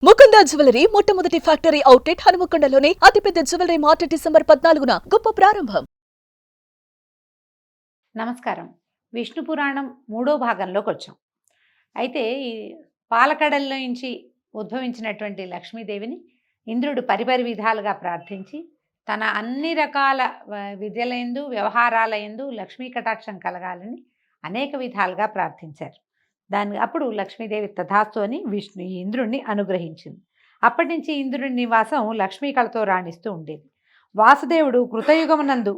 Mukunda jewellery మొట్టమొదటి factory outlet హనుమకొండలోనే అతిపెద్ద jewellery mart December 14న గొప్ప ప్రారంభం. నమస్కారం. విష్ణు పురాణం 3వ భాగంలోకి వచ్చాం. అయితే ఈ పాలకడల్లో నుంచి ఉద్భవించినటువంటి లక్ష్మీదేవిని ఇంద్రుడు పరిపరి విధాలుగా ప్రార్థించి తన అన్ని రకాల విద్యలందు వ్యవహారాలయందు లక్ష్మీ కటాక్షం కలగాలని అనేక విధాలుగా ప్రార్థించారు. అప్పుడు లక్ష్మీదేవి తథాస్తు అని ఇంద్రుణ్ణి అనుగ్రహించింది. అప్పటి నుంచి ఇంద్రుడి నివాసం లక్ష్మీ కళతో రాణిస్తూ ఉండేది. వాసుదేవుడు కృతయుగమునందు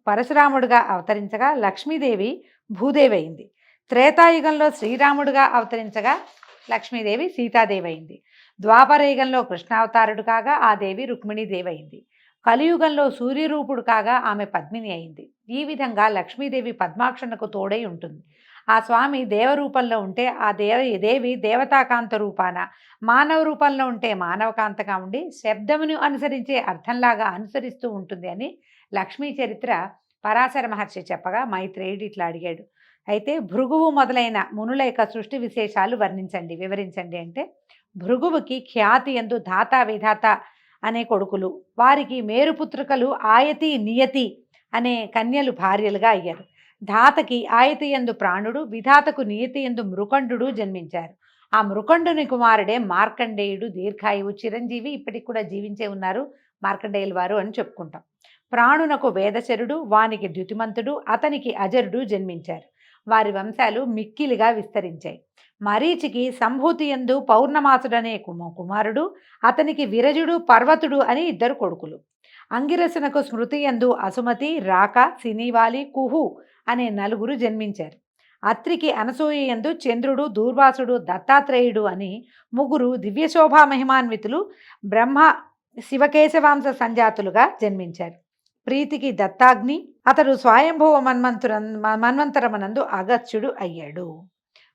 పరశురాముడుగా అవతరించగా లక్ష్మీదేవి భూదేవి అయింది. త్రేతాయుగంలో శ్రీరాముడుగా అవతరించగా లక్ష్మీదేవి సీతాదేవి అయింది. ద్వాపరయుగంలో కృష్ణావతారుడు కాగా ఆ దేవి రుక్మిణీదేవి అయింది. కలియుగంలో సూర్యరూపుడు కాగా ఆమె పద్మిని అయింది. ఈ విధంగా లక్ష్మీదేవి పద్మాక్షణకు తోడై ఉంటుంది. ఆ స్వామి దేవరూపంలో ఉంటే ఆ దేవి దేవతాకాంత రూపాన, మానవ రూపంలో ఉంటే మానవకాంతగా ఉండి శబ్దమును అనుసరించే అర్థంలాగా అనుసరిస్తూ ఉంటుంది అని లక్ష్మీ చరిత్ర పరాశర మహర్షి చెప్పగా మైత్రేయుడు ఇట్లా అడిగాడు. అయితే భృగువు మొదలైన మునుల యొక్క సృష్టి విశేషాలు వివరించండి అంటే, భృగువుకి ఖ్యాతి యందు ధాత విధాత అనే కొడుకులు, వారికి మేరుపుత్రికలు ఆయతి నియతి అనే కన్యలు భార్యలుగా అయ్యారు. ధాతకి ఆయతి యందు ప్రాణుడు, విధాతకు నియతి యందు మృకండు జన్మించారు. ఆ మృకండుని కుమారుడే మార్కండేయుడు, దీర్ఘాయువు, చిరంజీవి, ఇప్పటికి కూడా జీవించే ఉన్నారు మార్కండేయుల వారు అని చెప్పుకుంటాం. ప్రాణునకు వేదశరుడు, వానికి ద్యుతిమంతుడు, అతనికి అజరుడు జన్మించారు. వారి వంశాలు మిక్కిలిగా విస్తరించాయి. మరీచికి సంభూతి యందు పౌర్ణమాసుడనే కుమారుడు, అతనికి విరజుడు, పర్వతుడు అని 2 కొడుకులు. అంగిరసునకు స్మృతి యందు అసుమతి, రాక, సినీవాలి, కుహు అనే 4 జన్మించారు. అత్రికి అనసూయ యందు చంద్రుడు, దూర్వాసుడు, దత్తాత్రేయుడు అని 3 దివ్యశోభా మహిమాన్వితులు బ్రహ్మ శివకేశవాంశ సంజాతులుగా జన్మించారు. ప్రీతికి దత్తాగ్ని, అతడు స్వయంభువ మన్వంతరమనందు అగత్యుడు అయ్యాడు.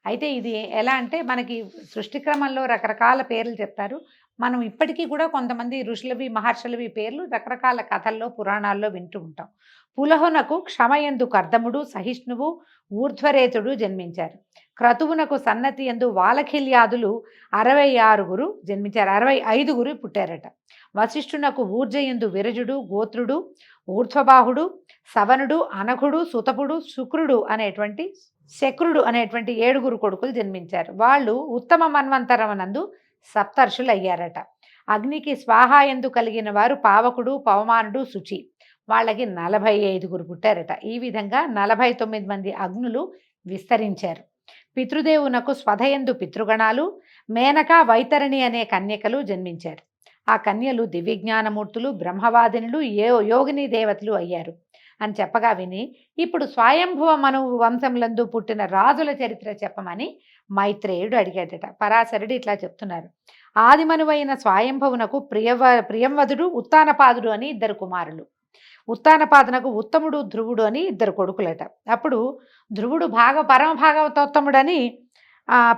అయితే ఇది ఎలా అంటే, మనకి సృష్టి క్రమంలో రకరకాల పేర్లు చెప్తారు. మనం ఇప్పటికీ కూడా కొంతమంది ఋషులవి మహర్షులవి పేర్లు రకరకాల కథల్లో పురాణాల్లో వింటూ ఉంటాం. పులహునకు క్షమయందు కర్దముడు, సహిష్ణువు, ఊర్ధ్వరేతుడు జన్మించారు. క్రతువునకు సన్నతి యందు వాలఖిల్యాదులు 66 జన్మించారు. 65 పుట్టారట. వశిష్ఠునకు ఊర్జయందు విరజుడు, గోత్రుడు, ఊర్ధ్వబాహుడు, సవనుడు, అనఘుడు, సుతపుడు, శుక్రుడు అనేటువంటి శక్రుడు అనేటువంటి 7 కొడుకులు జన్మించారు. వాళ్ళు ఉత్తమ మన్వంతరమనందు సప్తర్షులు అయ్యారట. అగ్నికి స్వాహాయందు కలిగిన వారు పావకుడు, పవమానుడు, శుచి. వాళ్ళకి 45 పుట్టారట. ఈ విధంగా 49 మంది అగ్నులు విస్తరించారు. పితృదేవునకు స్వధయందు పితృగణాలు, మేనక, వైతరణి అనే కన్యకలు జన్మించారు. ఆ కన్యలు దివ్యజ్ఞానమూర్తులు, బ్రహ్మవాదినులు, యోగిని దేవతలు అయ్యారు అని చెప్పగా విని, ఇప్పుడు స్వయంభువ మను వంశంలందు పుట్టిన రాజుల చరిత్ర చెప్పమని మైత్రేయుడు అడిగాడట. పరాశరుడు ఇట్లా చెప్తున్నారు. ఆదిమనువైన స్వయంభవునకు ప్రియంవదుడు, ఉత్తానపాదుడు అని 2 కుమారులు. ఉత్తానపాదునకు ఉత్తముడు, ధ్రువుడు అని 2 కొడుకులట. అప్పుడు ధ్రువుడు పరమ భాగవతోత్తముడని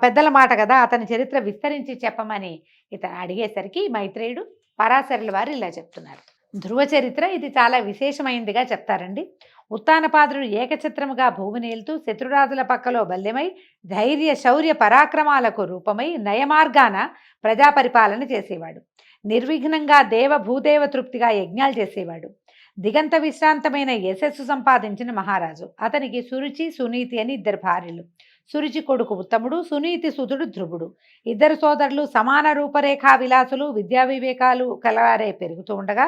పెద్దల మాట కదా, అతని చరిత్ర విస్తరించి చెప్పమని ఇతను అడిగేసరికి మైత్రేయుడు పరాశరుల వారు ఇలా చెప్తున్నారు. ధ్రువ చరిత్ర ఇది చాలా విశేషమైందిగా చెప్తారండి. ఉత్తానపాదుడు ఏకఛత్రముగా భూమిని ఏలుతూ శత్రురాజుల పక్కలో బల్యమై ధైర్య శౌర్య పరాక్రమాలకు రూపమై నయమార్గాన ప్రజాపరిపాలన చేసేవాడు. నిర్విఘ్నంగా భూదేవ తృప్తిగా యజ్ఞాలు చేసేవాడు. దిగంత విశ్రాంతమైన యశస్సు సంపాదించిన మహారాజు. అతనికి సురుచి, సునీతి అని 2 భార్యలు. సురుచి కొడుకు ఉత్తముడు, సునీతి సుతుడు ధ్రువుడు. 2 సోదరులు సమాన రూపరేఖా విలాసులు, విద్యా వివేకాలు కలవారే పెరుగుతూ ఉండగా,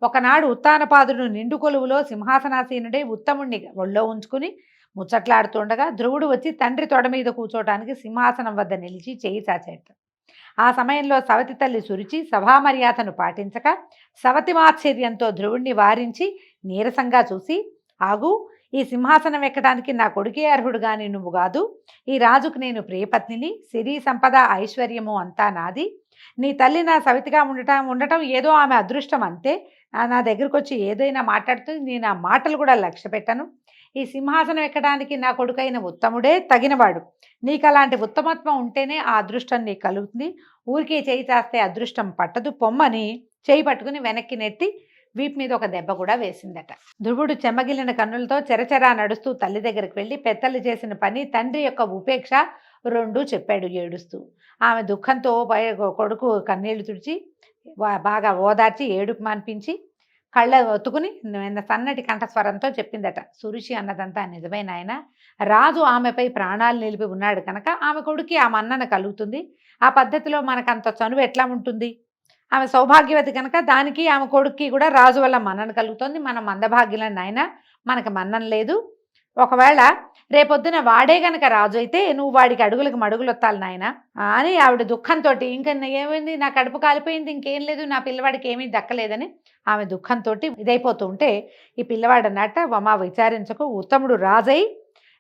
ఒకనాడు ఉత్తానపాదుడు నిండు కొలువులో సింహాసనాసీనుడే ఉత్తముణ్ణి ఒళ్ళో ఉంచుకుని ముచ్చట్లాడుతుండగా ధ్రువుడు వచ్చి తండ్రి తొడ మీద కూర్చోటానికి సింహాసనం వద్ద నిలిచి చేయి చాచేట. ఆ సమయంలో సవతి తల్లి సురుచి సభామర్యాదను పాటించక సవతిమాశ్చర్యంతో ధ్రువుణ్ణి వారించి నీరసంగా చూసి, ఆగు, ఈ సింహాసనం ఎక్కడానికి నా కొడుకే అర్హుడు గాని నువ్వు కాదు. ఈ రాజుకు నేను ప్రియపత్నిని, సిరి సంపద ఐశ్వర్యము అంతా నాది. నీ తల్లి నా సవితిగా ఉండటం ఏదో ఆమె అదృష్టం అంతే. నా దగ్గరకు వచ్చి ఏదైనా మాట్లాడుతుంది, నేను ఆ మాటలు కూడా లక్ష్య పెట్టను. ఈ సింహాసనం ఎక్కడానికి నా కొడుకైన ఉత్తముడే తగినవాడు. నీకు అలాంటి ఉత్తమత్వం ఉంటేనే ఆ అదృష్టం నీకు కలుగుతుంది. ఊరికే చేయి చాస్తే అదృష్టం పట్టదు, పొమ్మని చేయి పట్టుకుని వెనక్కి నెట్టి వీపు మీద ఒక దెబ్బ కూడా వేసిందట. ధ్రువుడు చెమ్మగిలిన కన్నులతో చెరచెరా నడుస్తూ తల్లి దగ్గరికి వెళ్ళి పెద్దలు చేసిన పని, తండ్రి యొక్క ఉపేక్ష, రెండూ చెప్పాడు ఏడుస్తూ. ఆమె దుఃఖంతో కొడుకు కన్నీళ్లు తుడిచి బాగా ఓదార్చి ఏడుపు మాన్పించి కళ్ళ ఒత్తుకుని సన్నటి కంఠస్వరంతో చెప్పిందట, సురుచి అన్నదంతా నిజమే నాయన. రాజు ఆమెపై ప్రాణాలు నిలిపి ఉన్నాడు కనుక ఆమె కొడుక్కి ఆ మన్నన కలుగుతుంది. ఆ పద్ధతిలో మనకంత చనువు ఎట్లా ఉంటుంది? ఆమె సౌభాగ్యవతి కనుక దానికి ఆమె కొడుక్కి కూడా రాజు వల్ల మన్నన కలుగుతుంది. మనం మందభాగ్యులం నాయన, మనకు మన్నన లేదు. ఒకవేళ రేపొద్దున వాడే గనక రాజు అయితే నువ్వు వాడికి అడుగులకు మడుగులొత్తాలి నాయన అని ఆవిడ దుఃఖంతో, ఇంకా ఏమైంది, నా కడుపు కాలిపోయింది, ఇంకేం లేదు, నా పిల్లవాడికి ఏమీ దక్కలేదని ఆమె దుఃఖంతో ఇదైపోతూ ఉంటే ఈ పిల్లవాడు అన్నట్ట, అమ్మా విచారించకు, ఉత్తముడు రాజై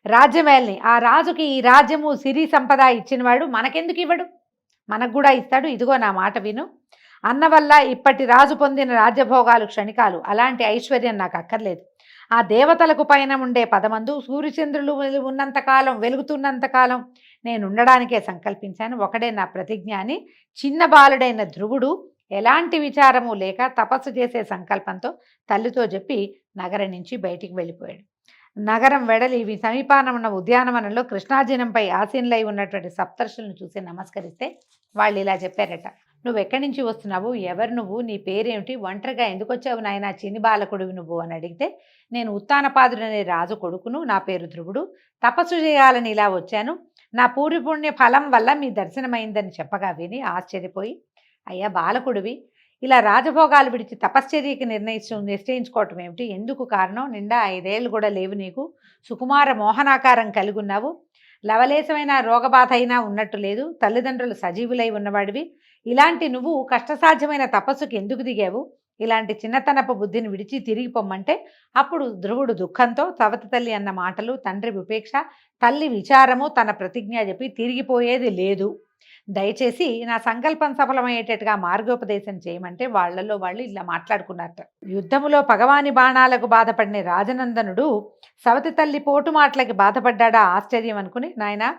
రాజ్యమేల్ని, ఆ రాజుకి ఈ రాజ్యము సిరి సంపద ఇచ్చినవాడు మనకెందుకు ఇవ్వడు? మనకు కూడా ఇస్తాడు. ఇదిగో నా మాట విను. అన్న వల్ల ఇప్పటి రాజు పొందిన రాజ్యభోగాలు క్షణికాలు, అలాంటి ఐశ్వర్యం నాకు అక్కర్లేదు. ఆ దేవతలకు పైన ఉండే పదమందు సూర్యచంద్రులు ఉన్నంతకాలం, వెలుగుతున్నంతకాలం నేను ఉండడానికే సంకల్పించాను. ఒకడే నా ప్రతిజ్ఞ అని చిన్న బాలుడైన ధ్రువుడు ఎలాంటి విచారము లేక తపస్సు చేసే సంకల్పంతో తల్లితో చెప్పి నగరం నుంచి బయటికి వెళ్ళిపోయాడు. నగరం వెడలి సమీపాన ఉన్న ఉద్యానవనంలో కృష్ణాజినంపై ఆసీనులై ఉన్నటువంటి సప్తర్షులను చూసి నమస్కరిస్తే వాళ్ళు ఇలా చెప్పారట, నువ్వు ఎక్కడి నుంచి వస్తున్నావు, ఎవరు నువ్వు, నీ పేరేమిటి, ఒంటరిగా ఎందుకు వచ్చావు నాయన, చిన్ని బాలకుడివి నువ్వు అని అడిగితే, నేను ఉత్తానపాదుడనే రాజు కొడుకును, నా పేరు ధ్రువుడు, తపస్సు చేయాలని ఇలా వచ్చాను, నా పూర్వపుణ్య ఫలం వల్ల మీ దర్శనమైందని చెప్పగా విని ఆశ్చర్యపోయి, అయ్యా బాలకుడివి, ఇలా రాజభోగాలు విడిచి తపశ్చర్యకి నిశ్చయించుకోవటం ఏమిటి, ఎందుకు కారణం, నిండా 5 ఏళ్ళు కూడా లేవు నీకు, సుకుమార మోహనాకారం కలిగి ఉన్నావు, లవలేశమైన రోగబాధ అయినా ఉన్నట్టు లేదు, తల్లిదండ్రులు సజీవులై ఉన్నవాడివి, ఇలాంటి నువ్వు కష్టసాధ్యమైన తపస్సుకి ఎందుకు దిగావు, ఇలాంటి చిన్నతనపు బుద్ధిని విడిచి తిరిగి పొమ్మంటే అప్పుడు ధ్రువుడు దుఃఖంతో సవతి తల్లి అన్న మాటలు, తండ్రి ఉపేక్ష, తల్లి విచారము, తన ప్రతిజ్ఞ చెప్పి తిరిగిపోయేది లేదు, దయచేసి నా సంకల్పం సఫలమయ్యేటట్టుగా మార్గోపదేశం చేయమంటే వాళ్ళలో వాళ్ళు ఇలా మాట్లాడుకున్నారట. యుద్ధములో పగవాని బాణాలకు బాధపడిన రాజనందనుడు సవతి తల్లి పోటు మాటలకి బాధపడ్డాడా ఆశ్చర్యం అనుకుని, నాయనా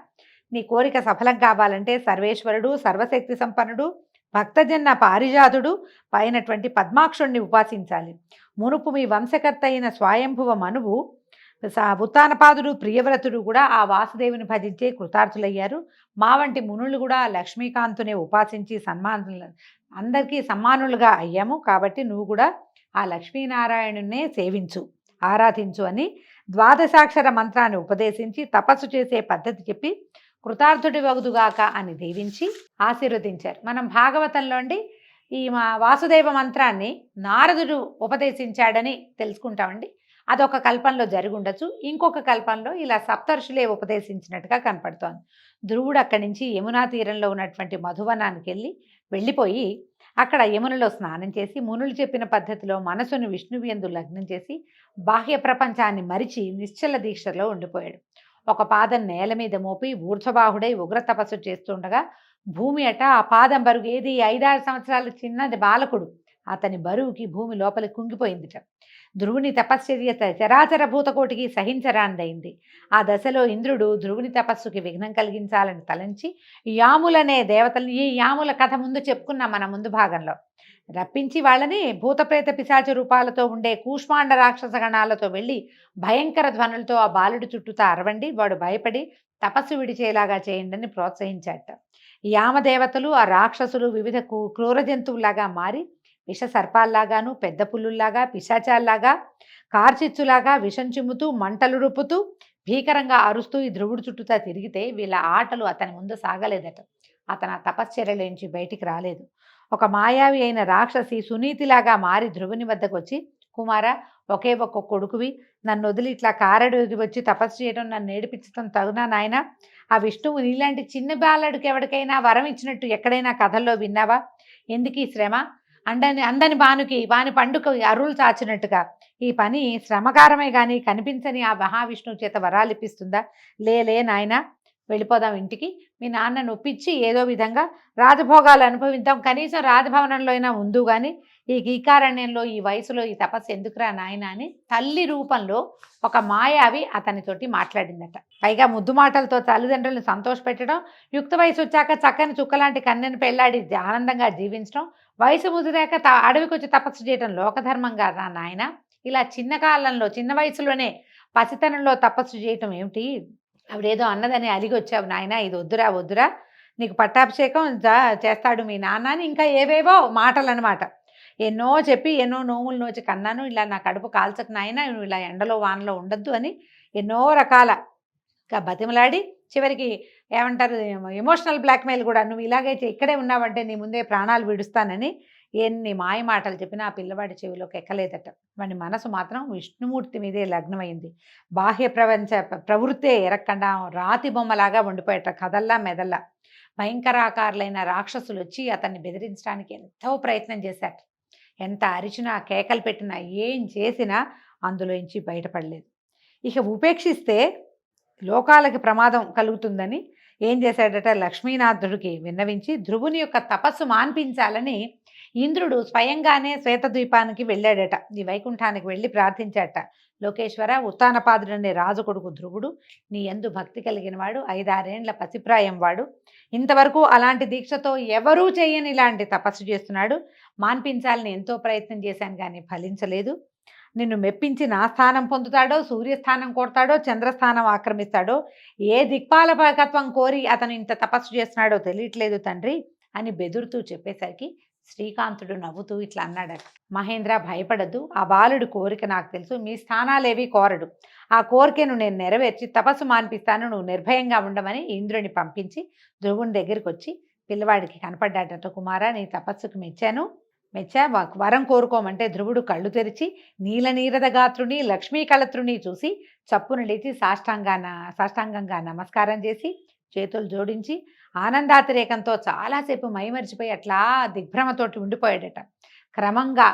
నీ కోరిక సఫలం కావాలంటే సర్వేశ్వరుడు, సర్వశక్తి సంపన్నుడు, భక్తజన్న పారిజాతుడు పైనటువంటి పద్మాక్షుణ్ణి ఉపాసించాలి. మునుపు మీ వంశకర్త అయిన స్వయంభువ మనువు, ఉత్తానపాదుడు, ప్రియవ్రతుడు కూడా ఆ వాసుదేవుని భజించే కృతార్థులయ్యారు. మా వంటి మునులు కూడా లక్ష్మీకాంతుని ఉపాసించి అందరికీ సమ్మానులుగా అయ్యాము. కాబట్టి నువ్వు కూడా ఆ లక్ష్మీనారాయణునే సేవించు, ఆరాధించు అని ద్వాదశాక్షర మంత్రాన్ని ఉపదేశించి తపస్సు చేసే పద్ధతి చెప్పి కృతార్థుడి వగుదుగాక అని దీవించి ఆశీర్వదించారు. మనం భాగవతంలో ఈ వాసుదేవ మంత్రాన్ని నారదుడు ఉపదేశించాడని తెలుసుకుంటామండి. అదొక కల్పంలో జరిగి ఉండొచ్చు, ఇంకొక కల్పంలో ఇలా సప్తర్షులే ఉపదేశించినట్టుగా కనపడుతోంది. ధ్రువుడు అక్కడి నుంచి యమునా తీరంలో ఉన్నటువంటి మధువనానికి వెళ్ళిపోయి అక్కడ యమునలో స్నానం చేసి మునులు చెప్పిన పద్ధతిలో మనసును విష్ణువు యందు లగ్నం చేసి బాహ్య ప్రపంచాన్ని మరిచి నిశ్చల దీక్షలో ఉండిపోయాడు. ఒక పాదం నేల మీద మోపి ఊర్ధ్వబాహుడై ఉగ్ర తపస్సు చేస్తుండగా భూమి అట ఆ పాదం బరువు, ఏది 5-6 సంవత్సరాల చిన్నది బాలకుడు, అతని బరువుకి భూమి లోపలి కుంగిపోయిందిట. ధ్రువుని తపశ్చర్య చరాచర భూతకోటికి సహించరాందైంది. ఆ దశలో ఇంద్రుడు ధ్రువుని తపస్సుకి విఘ్నం కలిగించాలని తలంచి యాములనే దేవతలు, ఈ యాముల కథ ముందు చెప్పుకున్నాం మన ముందు భాగంలో, రప్పించి వాళ్ళని భూతప్రేత పిశాచ రూపాలతో ఉండే కూష్మాండ రాక్షస గణాలతో వెళ్ళి భయంకర ధ్వనులతో ఆ బాలుడి చుట్టూతా అరవండి, వాడు భయపడి తపస్సు విడిచేలాగా చేయండి అని ప్రోత్సహించాట. యామదేవతలు ఆ రాక్షసులు వివిధ క్రూర జంతువులాగా మారి విష సర్పాల్లాగాను, పెద్ద పుల్లుల్లాగా, పిశాచాల్లాగా, కార్చిచ్చులాగా విషం చిమ్ముతూ మంటలు రుపుతూ భీకరంగా అరుస్తూ ఈ ధ్రువుడు చుట్టూతా తిరిగితే వీళ్ళ ఆటలు అతని ముందు సాగలేదట. అతను ఆ తపశ్చర్యలోంచి బయటికి రాలేదు. ఒక మాయావి అయిన రాక్షసి సునీతిలాగా మారి ధ్రువుని వద్దకు వచ్చి, కుమార, ఒకే ఒక్క కొడుకువి, నన్ను వదిలి ఇట్లా కారడు వచ్చి తపస్సు చేయడం, నన్ను నేర్పించడం తగునా నాయన? ఆ విష్ణువు నీలాంటి చిన్న బాలడికి ఎవరికైనా వరం ఇచ్చినట్టు ఎక్కడైనా కథల్లో విన్నావా? ఎందుకు ఈ శ్రమ? అందని వాని పండుగ అరువులు చాచినట్టుగా ఈ పని శ్రమకారమే కానీ కనిపించని ఆ మహావిష్ణువు చేత వరాలిప్పిస్తుందా? లే నాయన, వెళ్ళిపోదాం ఇంటికి, మీ నాన్న నొప్పించి ఏదో విధంగా రాజభోగాలు అనుభవిద్దాం, కనీసం రాజభవనంలో అయినా ఉందు, కానీ ఈ గీకారణ్యంలో ఈ వయసులో ఈ తపస్సు ఎందుకురా నాయన అని తల్లి రూపంలో ఒక మాయావి అతనితోటి మాట్లాడిందట. పైగా ముద్దు మాటలతో తల్లిదండ్రులను సంతోషపెట్టడం, యుక్త వయసు వచ్చాక చక్కని చుక్కలాంటి కన్యను పెళ్లాడి ఆనందంగా జీవించడం, వయసు ముదిరాక అడవికి వచ్చి తపస్సు చేయడం లోకధర్మంగా రా నాయన, ఇలా చిన్న కాలంలో చిన్న వయసులోనే పసితనంలో తపస్సు చేయటం ఏమిటి? ఆవిడేదో అన్నదని అలిగి వచ్చావు నాయన, ఇది వద్దురా వద్దురా, నీకు పట్టాభిషేకం చేస్తాడు మీ నాన్న అని ఇంకా ఏవేవో మాటలు అనమాట. ఎన్నో చెప్పి ఎన్నో నోములు నోచి కన్నాను, ఇలా నా కడుపు కాల్చకు నాయన, నువ్వు ఇలా ఎండలో వానలో ఉండొద్దు అని ఎన్నో రకాల బతిమలాడి చివరికి ఏమంటారు ఎమోషనల్ బ్లాక్మెయిల్ కూడా, నువ్వు ఇలాగైతే ఇక్కడే ఉన్నావంటే నీ ముందే ప్రాణాలు విడుస్తానని ఎన్ని మాయ మాటలు చెప్పినా ఆ పిల్లవాడి చెవిలోకి ఎక్కలేదట. వాడి మనసు మాత్రం విష్ణుమూర్తి మీదే లగ్నమైంది. బాహ్య ప్రపంచ ప్రవృత్తే ఎరక్కుండా రాతి బొమ్మలాగా ఉండిపోయేట, కదల్లా మెదల్లా. భయంకరాకారులైన రాక్షసులు వచ్చి అతన్ని బెదిరించడానికి ఎంతో ప్రయత్నం చేశారు. ఎంత అరిచినా కేకలు పెట్టినా ఏం చేసినా అందులోంచి బయటపడలేదు. ఇక ఉపేక్షిస్తే లోకాలకి ప్రమాదం కలుగుతుందని ఏం చేశాడట, లక్ష్మీనాథుడికి విన్నవించి ధ్రువుని యొక్క తపస్సు మాన్పించాలని ఇంద్రుడు స్వయంగానే శ్వేతద్వీపానికి వెళ్ళాడట. ఈ వైకుంఠానికి వెళ్ళి ప్రార్థించాడట, లోకేశ్వర, ఉత్తానపాదుడనే రాజు కొడుకు ధ్రువుడు నీ యందు భక్తి కలిగిన వాడు, 5-6 ఏళ్ల పసిప్రాయం వాడు, ఇంతవరకు అలాంటి దీక్షతో ఎవరూ చేయని ఇలాంటి తపస్సు చేస్తున్నాడు. మాన్పించాలని ఎంతో ప్రయత్నం చేశాను కానీ ఫలించలేదు. నిన్ను మెప్పించి నా స్థానం పొందుతాడో, సూర్యస్థానం కోరతాడో, చంద్రస్థానం ఆక్రమిస్తాడో, ఏ దిక్పాలకత్వం కోరి అతను ఇంత తపస్సు చేస్తున్నాడో తెలియట్లేదు తండ్రి అని బెదురుతూ చెప్పేసరికి శ్రీకాంతుడు నవ్వుతూ ఇట్లా అన్నాడట, మహేంద్ర భయపడద్దు, ఆ బాలుడి కోరిక నాకు తెలుసు, మీ స్థానాలేవి కోరడు, ఆ కోరికను నేను నెరవేర్చి తపస్సు మాన్పిస్తాను, నువ్వు నిర్భయంగా ఉండమని ఇంద్రుని పంపించి ధ్రువుని దగ్గరికి వచ్చి పిల్లవాడికి కనపడ్డాడట. కుమారా, నీ తపస్సుకు మెచ్చా వరం కోరుకోమంటే ధ్రువుడు కళ్ళు తెరిచి నీలగాత్రుని లక్ష్మీ కళత్రుని చూసి చప్పున లేచి సాష్టాంగంగా నమస్కారం చేసి చేతులు జోడించి ఆనందాతిరేకంతో చాలాసేపు మైమరిచిపోయి అట్లా దిగ్భ్రమతోటి ఉండిపోయాడట. క్రమంగా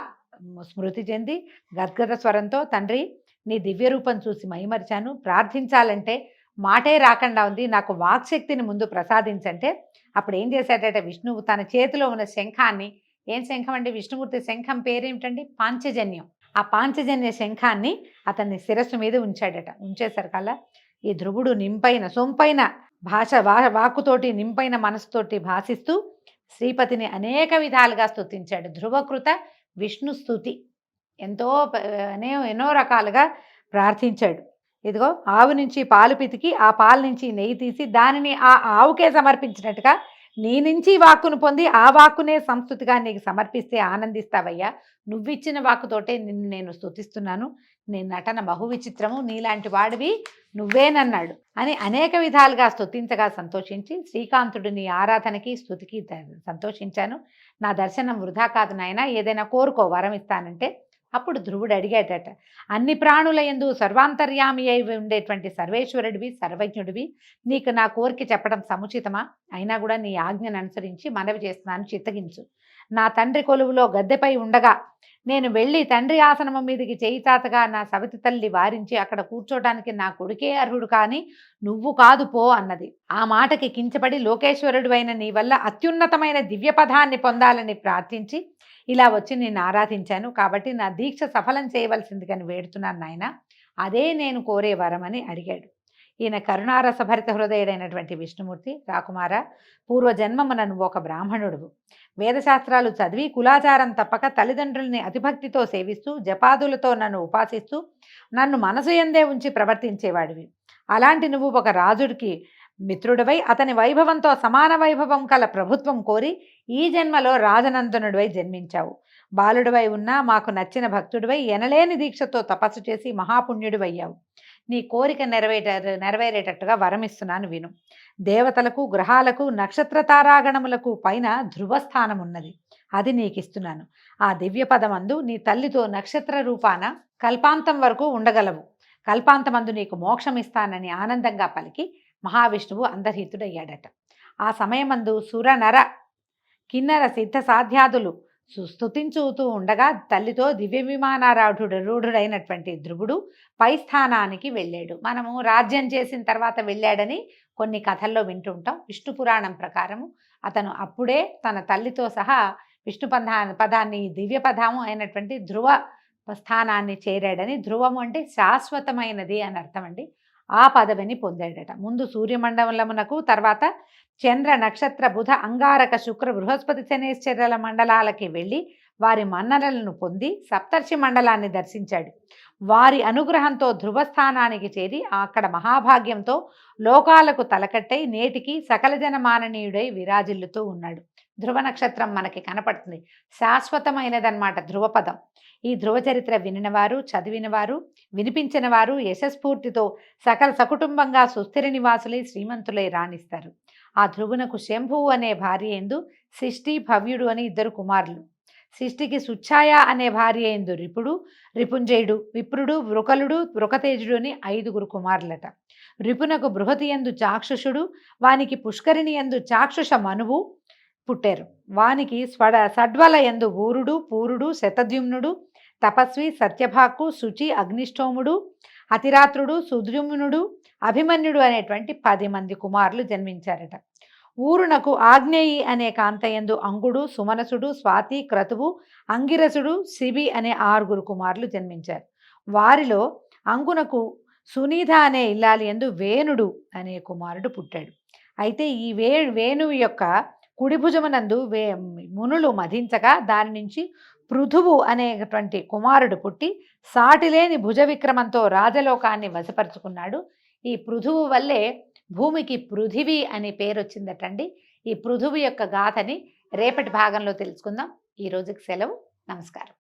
స్మృతి చెంది గద్గద స్వరంతో, తండ్రి నీ దివ్య రూపం చూసి మైమరిచాను, ప్రార్థించాలంటే మాటే రాకుండా ఉంది, నాకు వాక్శక్తిని ముందు ప్రసాదించంటే అప్పుడు ఏం చేశాడట, విష్ణువు తన చేతిలో ఉన్న శంఖాన్ని, ఏం శంఖం అండి, విష్ణుమూర్తి శంఖం పేరేమిటండి, పాంచజన్యం, ఆ పాంచజన్య శంఖాన్ని అతన్ని శిరస్సు మీద ఉంచాడట. ఉంచేసరికల్లా ఈ ధ్రువుడు సొంపైన వాక్కుతోటి నింపైన మనసుతోటి భాషిస్తూ శ్రీపతిని అనేక విధాలుగా స్తుతించాడు. ధ్రువకృత విష్ణు స్తుతి ఎన్నో రకాలుగా ప్రార్థించాడు. ఇదిగో ఆవు నుంచి పాలు పితికి ఆ పాలు నుంచి నెయ్యి తీసి దానిని ఆ ఆవుకే సమర్పించినట్టుగా నీ నుంచి వాక్కును పొంది ఆ వాక్కునే సంస్కృతిగా నీకు సమర్పిస్తే ఆనందిస్తావయ్యా, నువ్విచ్చిన వాక్కుతోటే నిన్ను నేను స్తుతిస్తున్నాను, నీ నటన బహు విచిత్రము, నీలాంటి వాడివి నువ్వేనన్నాడు అని అనేక విధాలుగా స్తుతించగా సంతోషించి శ్రీకాంతుడు నీ ఆరాధనకి స్తుతికి సంతోషించాను, నా దర్శనం వృధా కాదు నాయన, ఏదైనా కోరుకో వరం ఇస్తానంటే అప్పుడు ధ్రువుడు అడిగాడట, అన్ని ప్రాణుల యందు సర్వాంతర్యామి అయి ఉండేటువంటి సర్వేశ్వరుడివి, సర్వజ్ఞుడివి, నీకు నా కోరిక చెప్పడం సముచితమా, అయినా కూడా నీ ఆజ్ఞను అనుసరించి మనవి చేస్తున్నాను, చిత్తగించు. నా తండ్రి కొలువులో గద్దెపై ఉండగా నేను వెళ్ళి తండ్రి ఆసనము మీదకి చేయి చాచగా నా సవితి తల్లి వారించి అక్కడ కూర్చోటానికి నా కొడుకే అర్హుడు కానీ నువ్వు కాదు పో అన్నది. ఆ మాటకి కించపడి లోకేశ్వరుడు అయిన నీ వల్ల అత్యున్నతమైన దివ్య పదాన్ని పొందాలని ప్రార్థించి ఇలా వచ్చి నేను ఆరాధించాను, కాబట్టి నా దీక్ష సఫలం చేయవలసిందిగా వేడుతున్నాను నాయన, అదే నేను కోరే వరమని అడిగాడు. ఈయన కరుణారసభరిత హృదయుడైనటువంటి విష్ణుమూర్తి, రాకుమార, పూర్వజన్మమున నువ్వు ఒక బ్రాహ్మణుడువు, వేదశాస్త్రాలు చదివి కులాచారం తప్పక తల్లిదండ్రుల్ని అతిభక్తితో సేవిస్తూ జపాదులతో నన్ను ఉపాసిస్తూ నన్ను మనసు యందే ఉంచి ప్రవర్తించేవాడివి. అలాంటి నువ్వు ఒక రాజుడికి మిత్రుడివై అతని వైభవంతో సమాన వైభవం కల ప్రభుత్వం కోరి ఈ జన్మలో రాజనందనుడివై జన్మించావు. బాలుడివై ఉన్నా మాకు నచ్చిన భక్తుడివై ఎనలేని దీక్షతో తపస్సు చేసి మహాపుణ్యుడివయ్యావు. నీ కోరిక నెరవేరేటట్టుగా వరమిస్తున్నాను విను. దేవతలకు, గ్రహాలకు, నక్షత్ర తారాగణములకు పైన ధ్రువస్థానం ఉన్నది, అది నీకిస్తున్నాను. ఆ దివ్య పదమందు నీ తల్లితో నక్షత్ర రూపాన కల్పాంతం వరకు ఉండగలవు. కల్పాంతమందు నీకు మోక్షం ఇస్తానని ఆనందంగా పలికి మహావిష్ణువు అంతర్హితుడయ్యాడట. ఆ సమయమందు సుర నర కిన్నర సిద్ధ సాధ్యాదులు స్తుతించుతూ ఉండగా తల్లితో దివ్య విమానారూఢుడైనటువంటి ధ్రువుడు పై స్థానానికి వెళ్ళాడు. మనము రాజ్యం చేసిన తర్వాత వెళ్ళాడని కొన్ని కథల్లో వింటుంటాం. విష్ణు పురాణం ప్రకారము అతను అప్పుడే తన తల్లితో సహా విష్ణు పదాన్ని దివ్య పదము అయినటువంటి ధ్రువ స్థానాన్ని చేరాడని, ధ్రువము అంటే శాశ్వతమైనది అని అర్థం అండి, ఆ పదవిని పొందాడట. ముందు సూర్యమండలమునకు, తర్వాత చంద్ర, నక్షత్ర, బుధ, అంగారక, శుక్ర, బృహస్పతి, శనేశ్వరుల మండలాలకి వెళ్ళి వారి మన్ననలను పొంది సప్తర్షి మండలాన్ని దర్శించాడు. వారి అనుగ్రహంతో ధ్రువస్థానానికి చేరి అక్కడ మహాభాగ్యంతో లోకాలకు తలకట్టై నేటికి సకల జనమాననీయుడై విరాజిల్లుతూ ఉన్నాడు. ధ్రువ నక్షత్రం మనకి కనపడుతుంది, శాశ్వతమైనదన్నమాట ధ్రువపదం. ఈ ధ్రువ చరిత్ర వినినవారు, చదివినవారు, వినిపించిన వారు యశస్ఫూర్తితో సకల సకుటుంబంగా సుస్థిర నివాసులై శ్రీమంతులై రాణిస్తారు. ఆ ధ్రువునకు శంభువు అనే భార్య ఎందు శిష్టి, భవ్యుడు అని 2 కుమారులు. శిష్టికి సుచ్ఛాయ అనే భార్య ఎందు రిపుడు, రిపుంజయుడు, విప్రుడు, వృకలుడు, వృకతేజుడు అని 5 కుమారులట. రిపునకు బృహతి యందు చాక్షుషుడు, వానికి పుష్కరిణి యందు చాక్షుష మనువు పుట్టారు. వానికి సడ్వల యందు ఊరుడు, పూరుడు, శతద్యుమ్నుడు, తపస్వి, సత్యభాకు, శుచి, అగ్నిష్టోముడు, అతిరాత్రుడు, సుద్యుమ్నుడు, అభిమన్యుడు అనేటువంటి 10 మంది కుమారులు జన్మించారట. ఊరునకు ఆగ్నేయి అనే కాంతయందు అంగుడు, సుమనసుడు, స్వాతి, క్రతువు, అంగిరసుడు, శిబి అనే 6 కుమారులు జన్మించారు. వారిలో అంగునకు సునీధ అనే ఇల్లాలి యందు వేణుడు అనే కుమారుడు పుట్టాడు. అయితే ఈ వేణువు యొక్క కుడి భుజమునందు మునులు మధించగా దాని నుంచి పృథువు అనేటువంటి కుమారుడు పుట్టి సాటిలేని భుజ విక్రమంతో రాజలోకాన్ని వశపరుచుకున్నాడు. ఈ పృథువు వల్లే భూమికి పృథివీ అనే పేరు వచ్చిందటండి. ఈ పృథువు యొక్క గాథని రేపటి భాగంలో తెలుసుకుందాం. ఈ రోజుకి సెలవు. నమస్కారం.